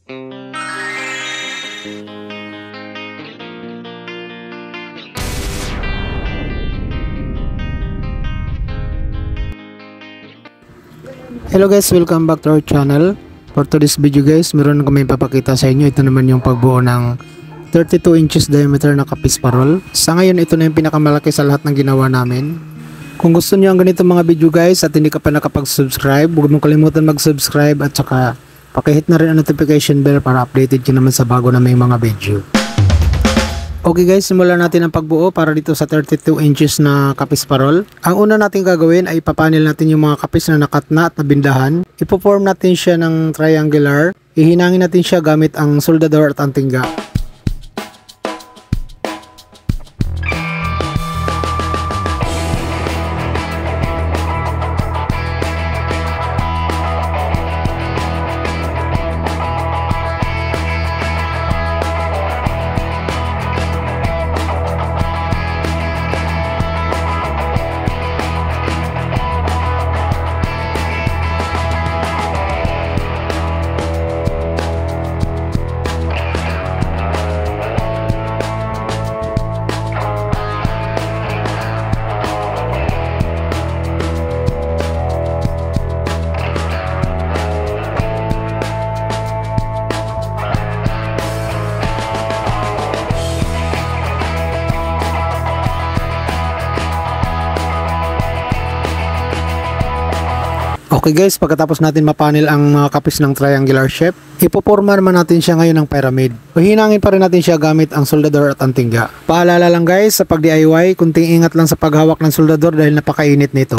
Hello guys, welcome back to our channel. For today's video guys, meron kami papakita sa inyo. Ito naman yung pagbuo ng 32 inches diameter na kapis parol. Sa ngayon, ito na yung pinakamalaki sa lahat ng ginawa namin. Kung gusto niyo ang ganito mga video guys at hindi ka pa nakapag-subscribe, huwag mong kalimutan mag-subscribe at saka pakihit na rin ang notification bell para updated ka naman sa bago na may mga video. Okay guys, simulan natin ang pagbuo para dito sa 32 inches na kapis parol. Ang una natin gagawin ay ipapanel natin yung mga kapis na nakatna at nabindahan. Ipo-form natin siya ng triangular. Ihinangin natin siya gamit ang soldador at antingga. Okay guys, pagkatapos natin mapanel ang mga kapis ng triangular shape, ipoporma naman natin siya ngayon ng pyramid. Hinangin pa rin natin siya gamit ang soldador at antingga. Paalala lang guys, sa pag-DIY, kunting ingat lang sa paghawak ng soldador dahil napakainit nito.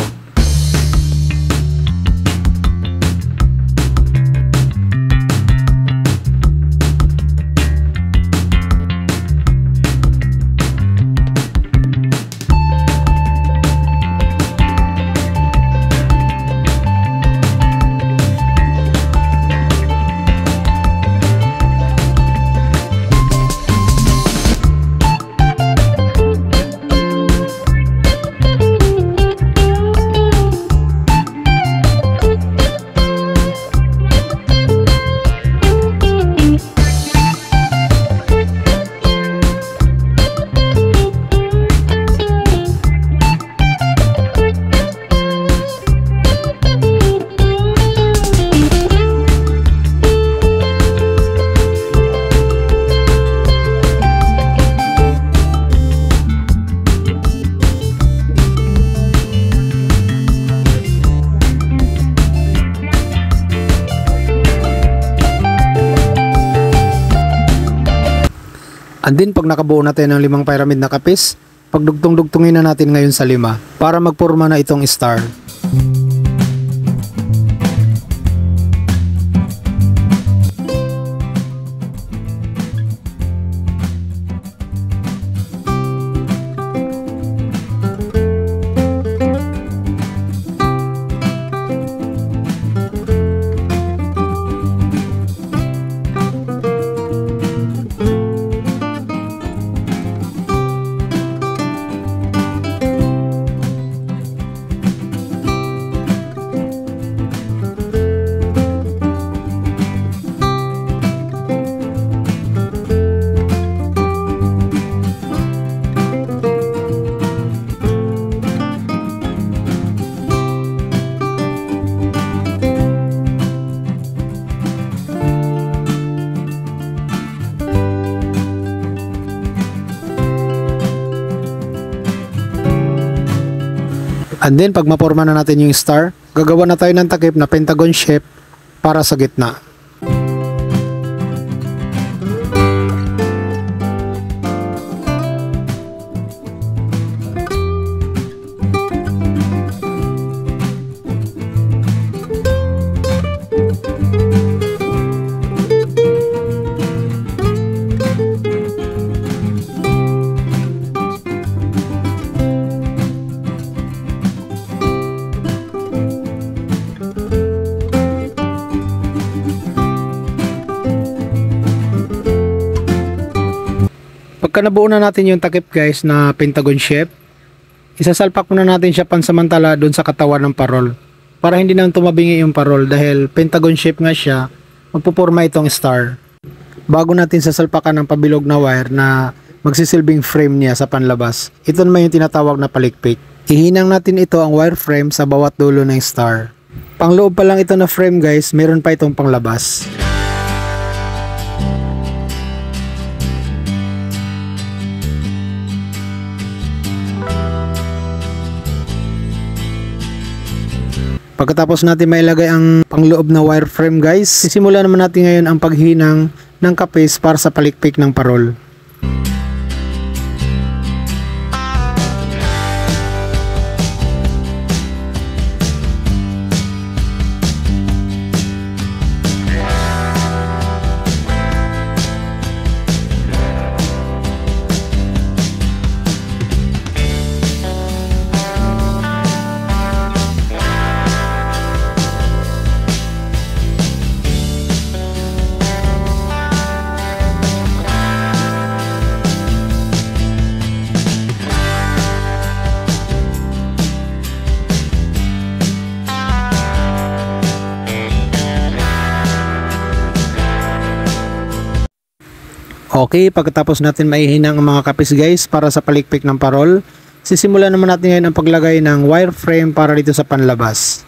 And then pag nakabuo natin ng 5 pyramid na kapis, pagdugtong-dugtungin na natin ngayon sa 5 para magporma na itong star. And then pag maporma na natin yung star, gagawa na tayo ng takip na pentagon shape para sa gitna. Pagka nabuo na natin yung takip guys na pentagon shape, isasalpak muna natin siya pansamantala doon sa katawan ng parol para hindi na tumabingi yung parol dahil pentagon shape nga siya magpuporma itong star. Bago natin sasalpakan ng pabilog na wire na magsisilbing frame niya sa panlabas, ito naman yung tinatawag na palikpik. Ihinang natin ito ang wire frame sa bawat dulo ng star. Pangloob pa lang ito na frame guys, meron pa itong panglabas. Pagkatapos natin mailagay ang pangloob na wire frame guys, sisimula naman natin ngayon ang paghinang ng kapis para sa palikpik ng parol. Okay, pagkatapos natin maihinang ang mga kapis guys para sa palikpik ng parol, sisimulan naman natin ngayon ang paglagay ng wire frame para dito sa panlabas.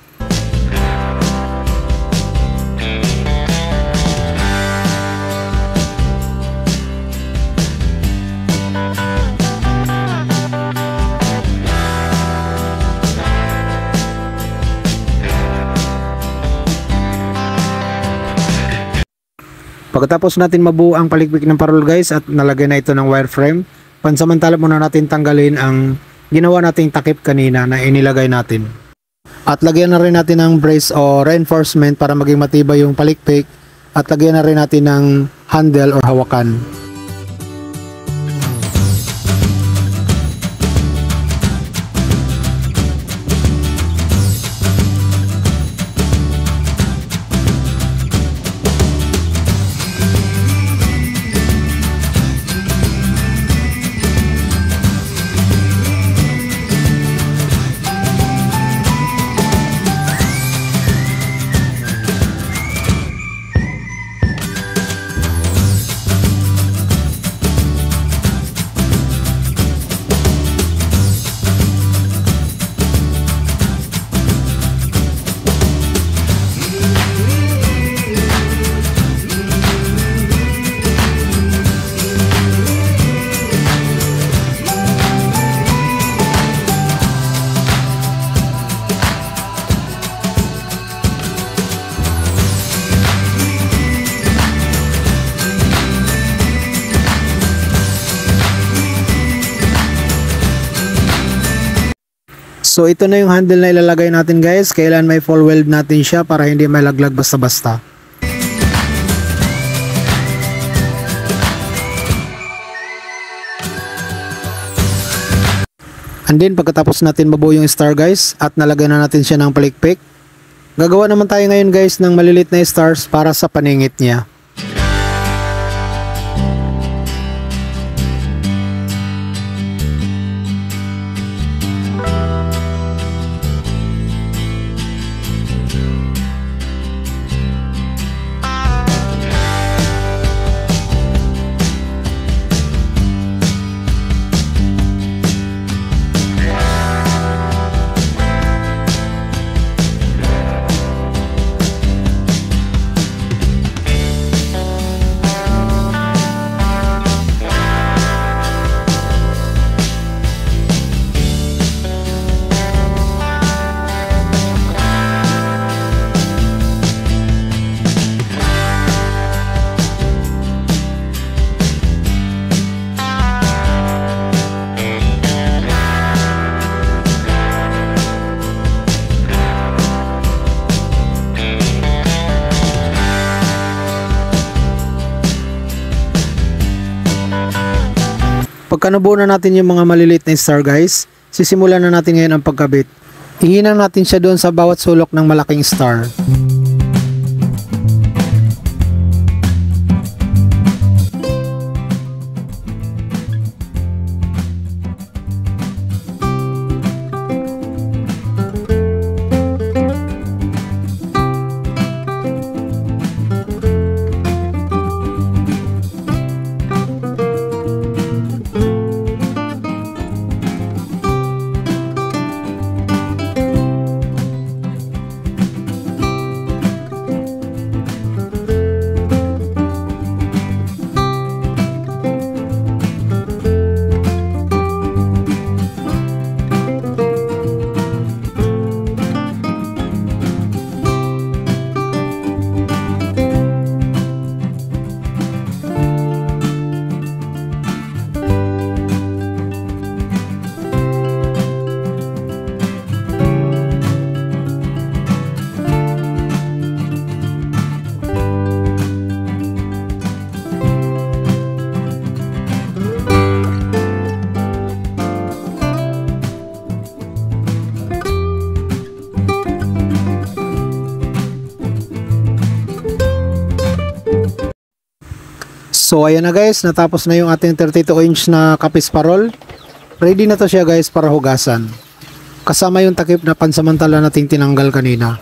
Pagkatapos natin mabuo ang palikpik ng parol guys at nalagay na ito ng wire frame, pansamantala muna natin tanggalin ang ginawa nating takip kanina na inilagay natin. At lagyan na rin natin ng brace o reinforcement para maging matibay yung palikpik at lagyan na rin natin ng handle or hawakan. So ito na yung handle na ilalagay natin guys, kailan may fall weld natin siya para hindi malaglag basta-basta. And then pagkatapos natin mabuo yung star guys at nalagay na natin siya ng palikpik, gagawa naman tayo ngayon guys ng malilit na stars para sa paningit niya. Pagka nabuo na natin yung mga maliliit na star guys, sisimulan na natin ngayon ang pagkabit. Ihinang natin siya doon sa bawat sulok ng malaking star. So ayan na guys, natapos na yung ating 32 inch na kapis parol. Ready na to siya guys para hugasan. Kasama yung takip na pansamantala nating tinanggal kanina.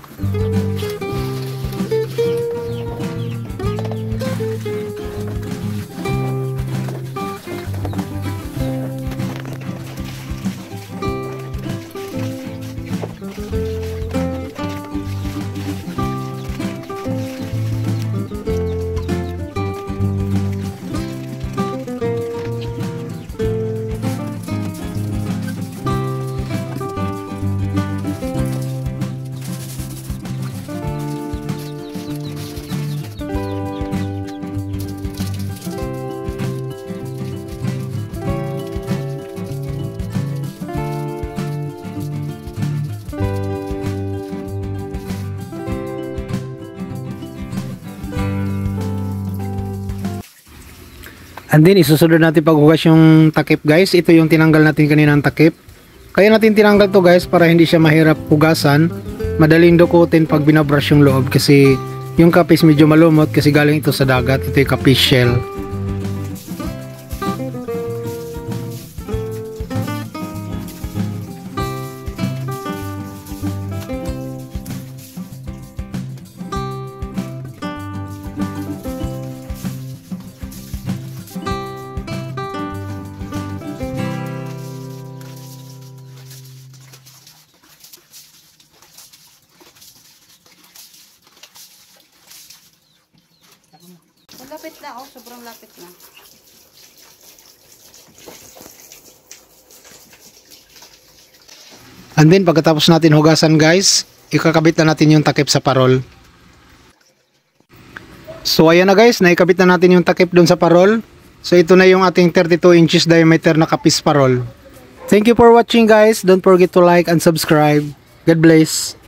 And then isusunod natin paghugas yung takip guys. Ito yung tinanggal natin kaninang takip. Kaya natin tinanggal to guys para hindi siya mahirap hugasan. Madaling dukutin pag binabrush yung loob kasi yung kapis medyo malumot kasi galing ito sa dagat. Ito yung kapis shell. Lapit na, oh, sobrang lapit na. And then pagkatapos natin hugasan guys, ikakabit na natin yung takip sa parol. So ayan na guys, naikabit na natin yung takip dun sa parol. So ito na yung ating 32 inches diameter na kapis parol. Thank you for watching guys. Don't forget to like and subscribe. God bless.